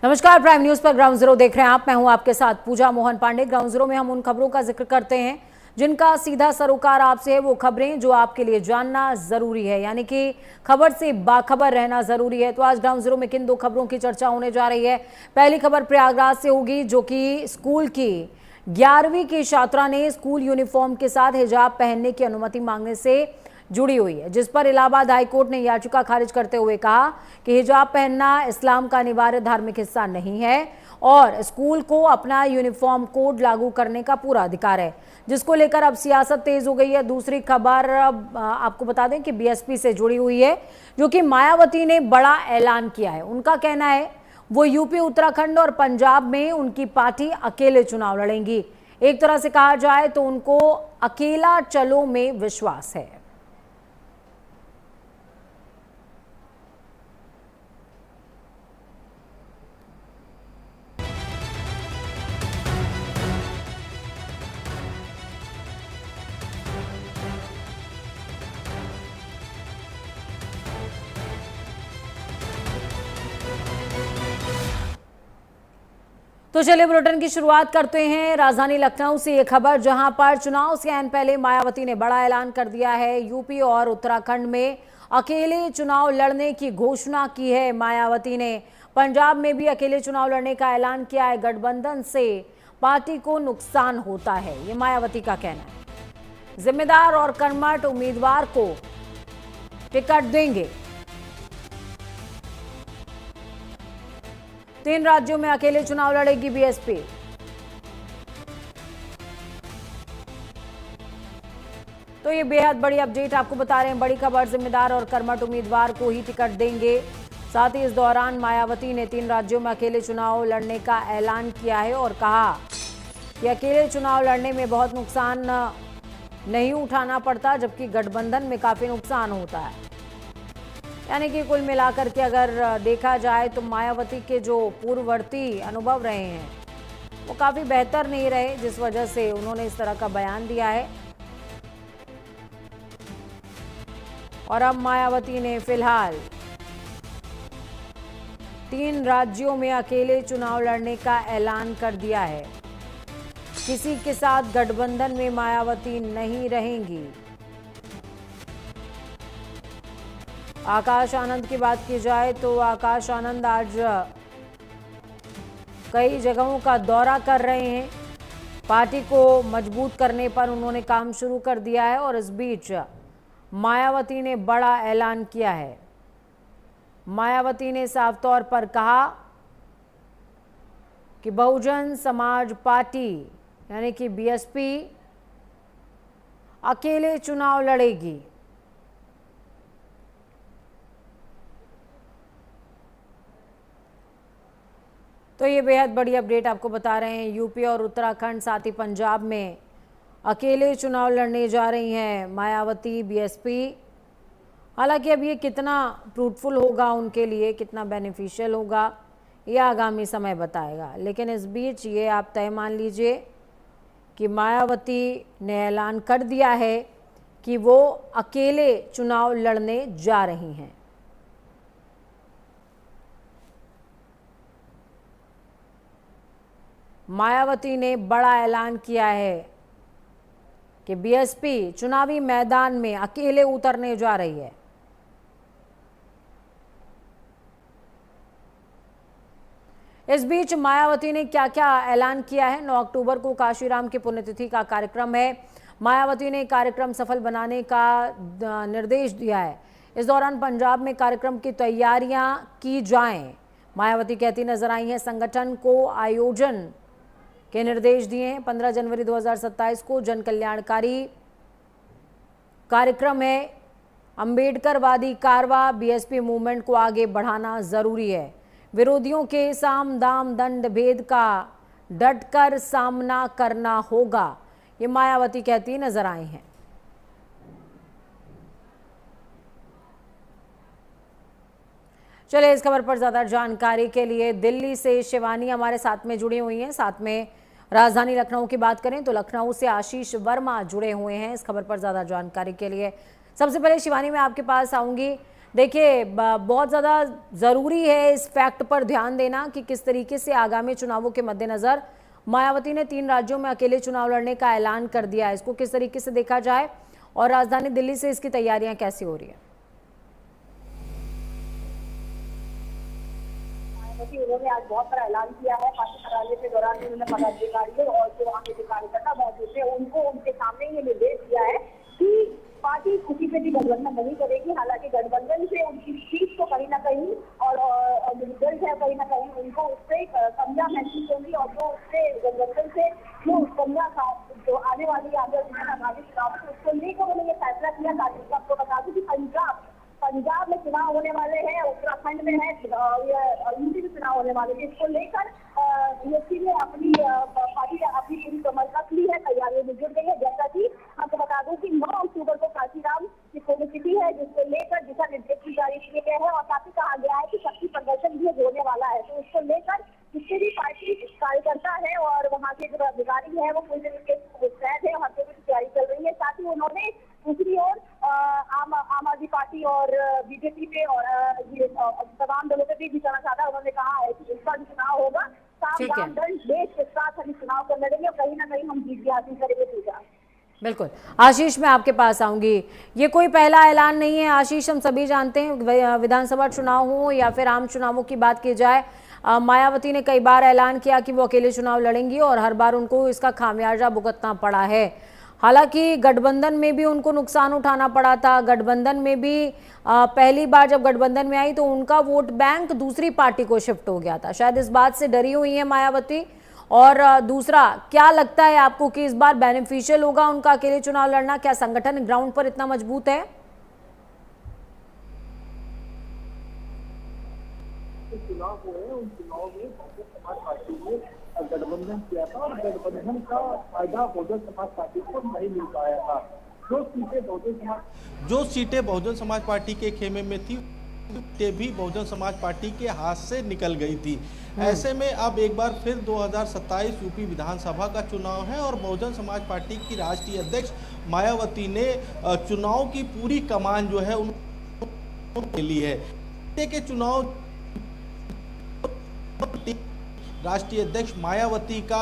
नमस्कार, prime news पर ground zero देख रहे हैं आप। मैं हूं आपके साथ पूजा मोहन पांडे। ग्राउंड जीरो में हम उन खबरों का जिक्र करते हैं जिनका सीधा सरोकार आपसे है, वो खबरें जो आपके लिए जानना जरूरी है, यानी कि खबर से बाखबर रहना जरूरी है। तो आज ग्राउंड जीरो में किन दो खबरों की चर्चा होने जा रही है। पहली खबर प्रयागराज से होगी, जो कि स्कूल की 11वीं की छात्रा ने स्कूल यूनिफॉर्म के साथ हिजाब पहनने की अनुमति मांगने से जुड़ी हुई है, जिस पर इलाहाबाद हाईकोर्ट ने याचिका खारिज करते हुए कहा कि हिजाब पहनना इस्लाम का अनिवार्य धार्मिक हिस्सा नहीं है और स्कूल को अपना यूनिफॉर्म कोड लागू करने का पूरा अधिकार है, जिसको लेकर अब सियासत तेज हो गई है। दूसरी खबर आपको बता दें कि बीएसपी से जुड़ी हुई है, जो कि मायावती ने बड़ा ऐलान किया है। उनका कहना है वो यूपी, उत्तराखंड और पंजाब में उनकी पार्टी अकेले चुनाव लड़ेंगी। एक तरह से कहा जाए तो उनको अकेला चलो में विश्वास है। तो चलिए बुलेटिन की शुरुआत करते हैं राजधानी लखनऊ से। ये खबर, जहां पर चुनाव से आने पहले मायावती ने बड़ा ऐलान कर दिया है। यूपी और उत्तराखंड में अकेले चुनाव लड़ने की घोषणा की है मायावती ने। पंजाब में भी अकेले चुनाव लड़ने का ऐलान किया है। गठबंधन से पार्टी को नुकसान होता है, ये मायावती का कहना है। जिम्मेदार और कर्मठ उम्मीदवार को टिकट देंगे। 3 राज्यों में अकेले चुनाव लड़ेगी बीएसपी। तो ये बेहद बड़ी अपडेट आपको बता रहे हैं। बड़ी खबर, जिम्मेदार और कर्मठ उम्मीदवार को ही टिकट देंगे। साथ ही इस दौरान मायावती ने 3 राज्यों में अकेले चुनाव लड़ने का ऐलान किया है और कहा कि अकेले चुनाव लड़ने में बहुत नुकसान नहीं उठाना पड़ता, जबकि गठबंधन में काफी नुकसान होता है। यानी कि कुल मिलाकर के अगर देखा जाए तो मायावती के जो पूर्ववर्ती अनुभव रहे हैं वो काफ़ी बेहतर नहीं रहे, जिस वजह से उन्होंने इस तरह का बयान दिया है। और अब मायावती ने फिलहाल 3 राज्यों में अकेले चुनाव लड़ने का ऐलान कर दिया है। किसी के साथ गठबंधन में मायावती नहीं रहेंगी। आकाश आनंद की बात की जाए तो आकाश आनंद आज कई जगहों का दौरा कर रहे हैं। पार्टी को मजबूत करने पर उन्होंने काम शुरू कर दिया है और इस बीच मायावती ने बड़ा ऐलान किया है। मायावती ने साफ तौर पर कहा कि बहुजन समाज पार्टी यानी कि बीएसपी अकेले चुनाव लड़ेगी। तो ये बेहद बड़ी अपडेट आपको बता रहे हैं। यूपी और उत्तराखंड, साथ ही पंजाब में अकेले चुनाव लड़ने जा रही हैं मायावती, बीएसपी। हालांकि अब ये कितना फ्रूटफुल होगा उनके लिए, कितना बेनिफिशियल होगा, ये आगामी समय बताएगा। लेकिन इस बीच ये आप तय मान लीजिए कि मायावती ने ऐलान कर दिया है कि वो अकेले चुनाव लड़ने जा रही हैं। मायावती ने बड़ा ऐलान किया है कि बीएसपी चुनावी मैदान में अकेले उतरने जा रही है। इस बीच मायावती ने क्या क्या ऐलान किया है। 9 अक्टूबर को काशीराम की पुण्यतिथि का कार्यक्रम है। मायावती ने कार्यक्रम सफल बनाने का निर्देश दिया है। इस दौरान पंजाब में कार्यक्रम की तैयारियां की जाएं, मायावती कहती नजर आई हैं। संगठन को आयोजन के निर्देश दिए हैं। 15 जनवरी 2027 को जन कल्याणकारी कार्यक्रम है। अंबेडकरवादी कारवा, बीएसपी मूवमेंट को आगे बढ़ाना जरूरी है। विरोधियों के साम दाम दंड भेद का डटकर सामना करना होगा, ये मायावती कहती नजर आई हैं। चलिए इस खबर पर ज्यादा जानकारी के लिए दिल्ली से शिवानी हमारे साथ में जुड़ी हुई हैं। साथ में राजधानी लखनऊ की बात करें तो लखनऊ से आशीष वर्मा जुड़े हुए हैं इस खबर पर ज्यादा जानकारी के लिए। सबसे पहले शिवानी, मैं आपके पास आऊंगी। देखिए बहुत ज़्यादा ज़रूरी है इस फैक्ट पर ध्यान देना कि किस तरीके से आगामी चुनावों के मद्देनज़र मायावती ने 3 राज्यों में अकेले चुनाव लड़ने का ऐलान कर दिया है। इसको किस तरीके से देखा जाए और राजधानी दिल्ली से इसकी तैयारियां कैसी हो रही है? उन्होंने आज बहुत बड़ा ऐलान किया है। पार्टी कार्यालय के दौरान उन्होंने पदाधिकारियों और जो वहाँ के कार्यकर्ता मौजूद थे उनको उनके सामने ये निर्देश दिया है कि पार्टी किसी पे भी गठबंधन नहीं करेगी। हालांकि गठबंधन से उनकी सीट तो कहीं ना कहीं और रिजल्ट है कहीं ना कहीं उनको उससे कमियां महसूस होंगी और जो उससे गठबंधन से जो कमियां जो आने वाली आगे चुनाव उसको लेकर उन्होंने ये फैसला किया। ताकि आपको बता दूं कि पंजाब में चुनाव होने वाले हैं, उत्तराखंड में है, यूपी में चुनाव होने वाले हैं। इसको लेकर यूपी ने अपनी पार्टी अपनी पूरी कमर कस ली है, तैयारियों में जुट गई है। जैसा कि आपको बता दूं कि 9 अक्टूबर को काशीराम की पुण्यतिथि है, जिसको लेकर दिशा निर्देश भी जारी किए गए हैं और काफी कहा गया है कि शक्ति प्रदर्शन भी होने वाला है। तो इसको लेकर जिससे भी पार्टी कार्यकर्ता है और वहाँ के जो अधिकारी है वो पूरी तरीके से मुस्तैद है, हर जगह की तैयारी चल रही है। साथ ही उन्होंने दूसरी ओर आम आदमी पार्टी और बीजेपी पे और तमाम दलों पे भी निशाना साधा। उन्होंने कहा है कि इसका जो चुनाव होगा साम देश के साथ हम चुनाव कर लड़ेंगे और कहीं ना कहीं हम जीत भी हासिल करेंगे। पूजा बिल्कुल आशीष, मैं आपके पास आऊंगी। ये कोई पहला ऐलान नहीं है आशीष, हम सभी जानते हैं विधानसभा चुनाव हो या फिर आम चुनावों की बात की जाए, मायावती ने कई बार ऐलान किया कि वो अकेले चुनाव लड़ेंगी और हर बार उनको इसका खामियाजा भुगतना पड़ा है। हालांकि गठबंधन में भी उनको नुकसान उठाना पड़ा था। गठबंधन में भी पहली बार जब गठबंधन में आई तो उनका वोट बैंक दूसरी पार्टी को शिफ्ट हो गया था। शायद इस बात से डरी हुई है मायावती। और दूसरा, क्या लगता है आपको कि इस बार बेनिफिशियल होगा उनका अकेले चुनाव लड़ना? क्या संगठन ग्राउंड पर इतना मजबूत है? चुनाव हुए उन चुनाव में बहुजन समाज पार्टी ने गठबंधन किया था और गठबंधन का फायदा बहुजन समाज पार्टी को नहीं मिल पाया था। जो सीटें बहुजन समाज पार्टी के खेमे में थी ते भी बहुजन समाज पार्टी के हाथ से निकल गई थी। ऐसे में अब एक बार फिर 2027 यूपी विधानसभा का चुनाव है और बहुजन समाज पार्टी की राष्ट्रीय अध्यक्ष मायावती ने चुनाव की पूरी कमान जो है उनके लिए है कि चुनाव राष्ट्रीय अध्यक्ष मायावती का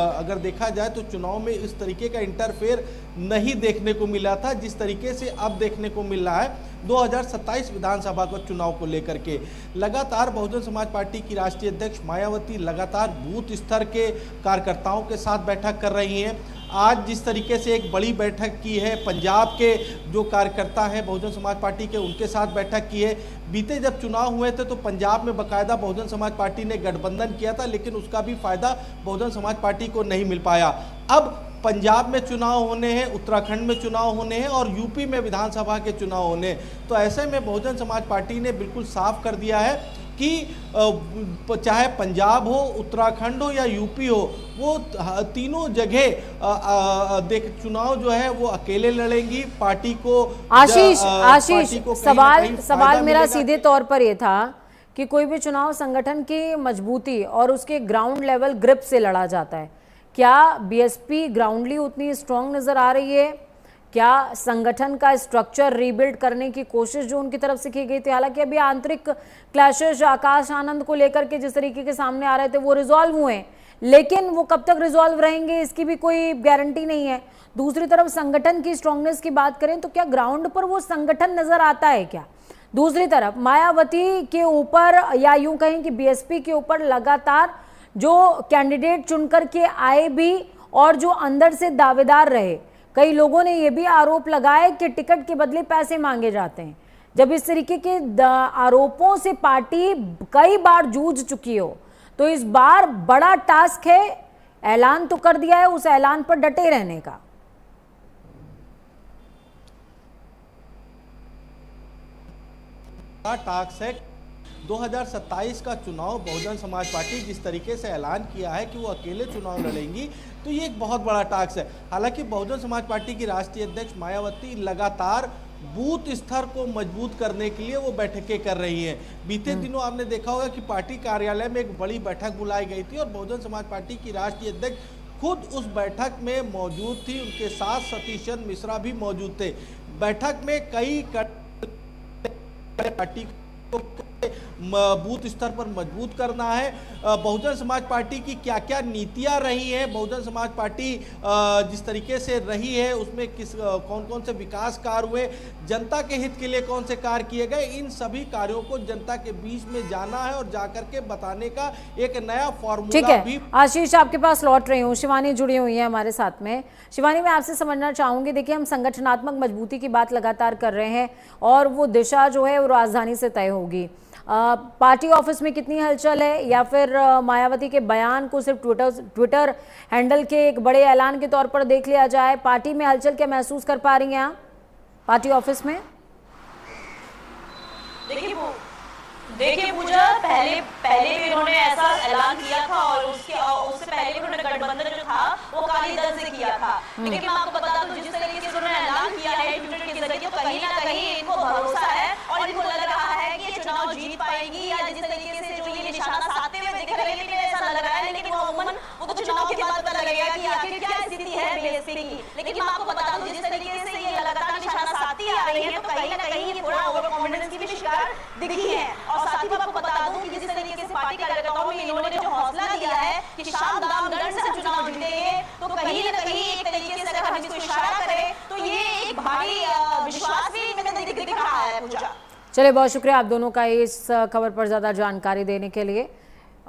अगर देखा जाए तो चुनाव में इस तरीके का इंटरफेयर नहीं देखने को मिला था जिस तरीके से अब देखने को मिल रहा है 2027 विधानसभा को चुनाव को लेकर के। लगातार बहुजन समाज पार्टी की राष्ट्रीय अध्यक्ष मायावती लगातार बूथ स्तर के कार्यकर्ताओं के साथ बैठक कर रही हैं। आज जिस तरीके से एक बड़ी बैठक की है पंजाब के जो कार्यकर्ता हैं बहुजन समाज पार्टी के, उनके साथ बैठक की है। बीते जब चुनाव हुए थे तो पंजाब में बाकायदा बहुजन समाज पार्टी ने गठबंधन किया था, लेकिन उसका भी फायदा बहुजन समाज पार्टी को नहीं मिल पाया। अब पंजाब में चुनाव होने हैं, उत्तराखंड में चुनाव होने हैं और यूपी में विधानसभा के चुनाव होने हैं। तो ऐसे में बहुजन समाज पार्टी ने बिल्कुल साफ कर दिया है कि चाहे पंजाब हो, उत्तराखंड हो या यूपी हो, वो तीनों जगह देख चुनाव जो है वो अकेले लड़ेंगी। पार्टी को आशीष सवाल मेरा सीधे तौर पर ये था कि कोई भी चुनाव संगठन की मजबूती और उसके ग्राउंड लेवल ग्रिप से लड़ा जाता है। क्या बीएसपी ग्राउंडली उतनी स्ट्रांग नजर आ रही है? क्या संगठन का स्ट्रक्चर रीबिल्ड करने की कोशिश जो उनकी तरफ से की गई थी, हालांकि अभी आंतरिक क्लैशेस आकाश आनंद को लेकर के जिस तरीके के सामने आ रहे थे वो रिजॉल्व हुए, लेकिन वो कब तक रिजॉल्व रहेंगे इसकी भी कोई गारंटी नहीं है। दूसरी तरफ संगठन की स्ट्रांगनेस की बात करें तो क्या ग्राउंड पर वो संगठन नजर आता है क्या? दूसरी तरफ मायावती के ऊपर या यूं कहें कि बीएसपी के ऊपर लगातार जो कैंडिडेट चुनकर के आए भी और जो अंदर से दावेदार रहे, कई लोगों ने यह भी आरोप लगाया कि टिकट के बदले पैसे मांगे जाते हैं। जब इस तरीके के आरोपों से पार्टी कई बार जूझ चुकी हो तो इस बार बड़ा टास्क है, ऐलान तो कर दिया है, उस ऐलान पर डटे रहने का। टास्क है 2027 का चुनाव बहुजन समाज पार्टी जिस तरीके से ऐलान किया है कि वो अकेले चुनाव लड़ेंगी, तो ये एक बहुत बड़ा टास्क है। हालांकि बहुजन समाज पार्टी की राष्ट्रीय अध्यक्ष मायावती लगातार बूथ स्तर को मजबूत करने के लिए वो बैठकें कर रही हैं। बीते दिनों आपने देखा होगा कि पार्टी कार्यालय में एक बड़ी बैठक बुलाई गई थी और बहुजन समाज पार्टी की राष्ट्रीय अध्यक्ष खुद उस बैठक में मौजूद थी। उनके साथ सतीश चंद्र मिश्रा भी मौजूद थे। बैठक में कई पार्टी को बूथ स्तर पर मजबूत करना है। बहुजन समाज पार्टी की क्या क्या नीतियां रही हैं, बहुजन समाज पार्टी जिस तरीके से रही है उसमें कौन कौन से विकास कार्य हुए, जनता के हित के लिए कौन से कार्य किए गए, इन सभी कार्यों को जनता के बीच में जाना है और जाकर के बताने का एक नया फॉर्मूला भी। आशीष, आपके पास लौट रही हूँ, शिवानी जुड़ी हुई है हमारे साथ में। शिवानी, मैं आपसे समझना चाहूंगी, देखिए हम संगठनात्मक मजबूती की बात लगातार कर रहे हैं और वो दिशा जो है वो राजधानी से तय होगी। पार्टी ऑफिस में कितनी हलचल है, या फिर मायावती के बयान को सिर्फ ट्विटर हैंडल के एक बड़े ऐलान के तौर पर देख लिया जाए? पार्टी में हलचल क्या महसूस कर पा रही हैं आप पार्टी ऑफिस में? देखिए पूजा, पहले भी उन्होंने ऐसा ऐलान किया था और उससे पहले भी उन्होंने गठबंधन जो था वो काली दल से किया था। लेकिन मैं आपको बता दूं, जिस तरीके से उन्होंने ऐलान किया है ट्विटर के जरिए, तो कहीं ना कहीं इनको भरोसा है और इनको लग रहा है कि ये चुनाव जीत पाएंगी, या जिस तरीके से जो ये निशाना साधते हुए दिख रहे हैं, लेकिन ऐसा लग रहा है। लेकिन वो तो चुनाव के बाद पता लगेगा कि आखिर क्या स्थिति है बीएसपी की। लेकिन मैं आपको बता दूं, जिस तरीके से ये लगातार निशाना साधती आ रही है, तो कहीं ना कहीं ये थोड़ा ओवर कॉन्फिडेंस की भी शिकार दिखी है। और साथ ही मैं आपको बता दूं कि जिस तरीके से पार्टी कार्यकर्ताओं में इन्होंने जो हौसला दिया है कि शाम दाम दंड से चुनाव जीतेंगे, तो कहीं ना कहीं एक तरीके से अगर हम इसको इशारा करें तो ये एक भारी विश्वास भी इनमें दिख रहा है पूजा। चलिए, बहुत शुक्रिया आप दोनों का इस खबर पर ज़्यादा जानकारी देने के लिए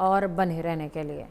और बने रहने के लिए।